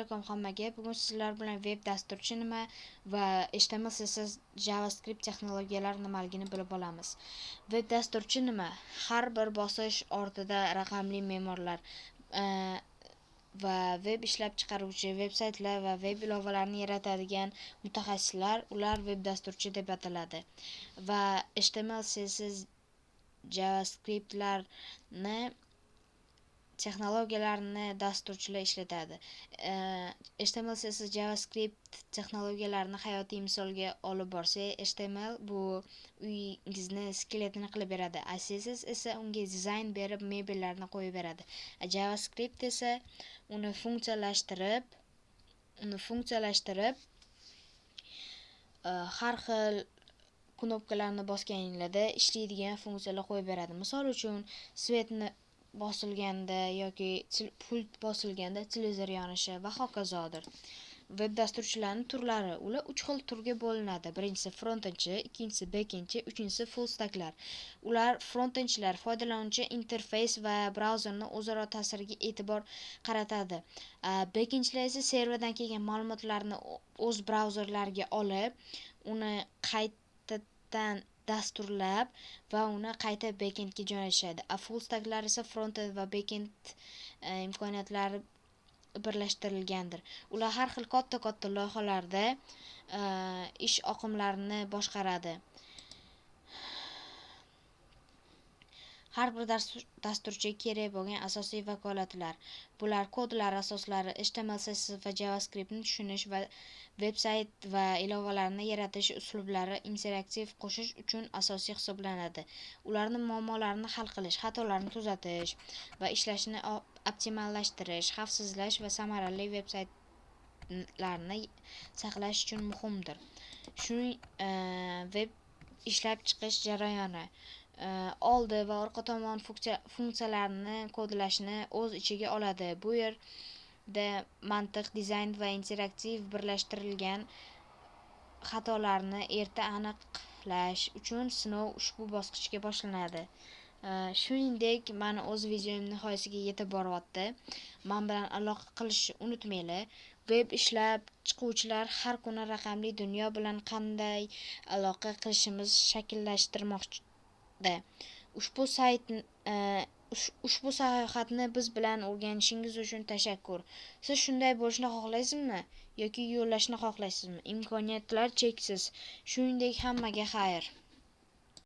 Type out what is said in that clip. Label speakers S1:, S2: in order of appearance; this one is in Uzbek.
S1: Assalomu hammaga. Bugun sizlar bilan web dasturchi nima va HTML, CSS, JavaScript texnologiyalari nimaligini bilib olamiz. Web dasturchi nima? Har bir bosish ortida raqamli me'morlar va web ishlab chiqaruvchi, veb-saytlar va web ilovalarni yaratadigan mutaxassislar, ular web dasturchi deb ataladi. Va HTML, CSS, JavaScriptlarni texnologiyalarni dasturchilar ishlatadi. HTML, CSS, JavaScript texnologiyalarini hayotiy misolga olib borsak, HTML bu uyingizni skeletini qilib beradi. CSS esa unga dizayn berib, mebellarni qo'yib beradi. JavaScript esa uni funksiyalashtirib har xil knopkalarni bosganinglarda ishlaydigan funksiyalar qo'yib beradi. Misol uchun, svetni bosilganda yoki pult bosilganda televizor yonishi va hokazodir. Web dasturchilarning turlari, ular 3 xil turga bo'linadi. Birinchisi frontendchi, ikkinchisi backendchi, uchinchisi full stacklar. Ular frontendchilar foydalanuvchi interfeys va brauzerni o'zaro ta'siriga e'tibor qaratadi. Backendchilar esa serverdan kelgan ma'lumotlarni o'z brauzerlariga olib, uni qaytadan dasturlab va uni qayta backendga joylashadi. Full stacklar esa frontend va backend imkoniyatlari birlashtirilgandir. Ular har xil katta loyihalarda ish oqimlarini boshqaradi. Har bir dasturchiga kerak bo'lgan asosiy vakolatlar. Bular kodlar asoslari, HTML, CSS va JavaScriptni tushunish va veb-sayt va ilovalarni yaratish uslublari interaktiv qo'shish uchun asosiy hisoblanadi. Ularning muammolarini hal qilish, xatolarni tuzatish va ishlashni optimallashtirish, xavfsizlash va samarali veb-saytlarni saqlash uchun muhimdir. Shuning web ishlab chiqish jarayoni oldi va orqa tomon funksiyalarni kodlashni o'z ichiga oladi. Bu yerda mantiq, dizayn va interaktiv birlashtirilgan xatolarni erta aniqlash uchun sinov ushbu bosqichga boshlanadi. Shuningdek, mana o'z videom nihoyasiga yetib boryapti. Men bilan aloqa qilishni unutmanglar. Web ishlab chiquvchilar har kuni raqamli dunyo bilan qanday aloqa qilishimiz shakllashtirmoqda. Ushbu sayohatni biz bilan o'rganishingiz uchun tashakkur. Siz shunday bo'lishni xohlaysizmi yoki yo'llashni xohlaysizmi? Imkoniyatlar cheksiz. Shuningdek, hammaga xayr.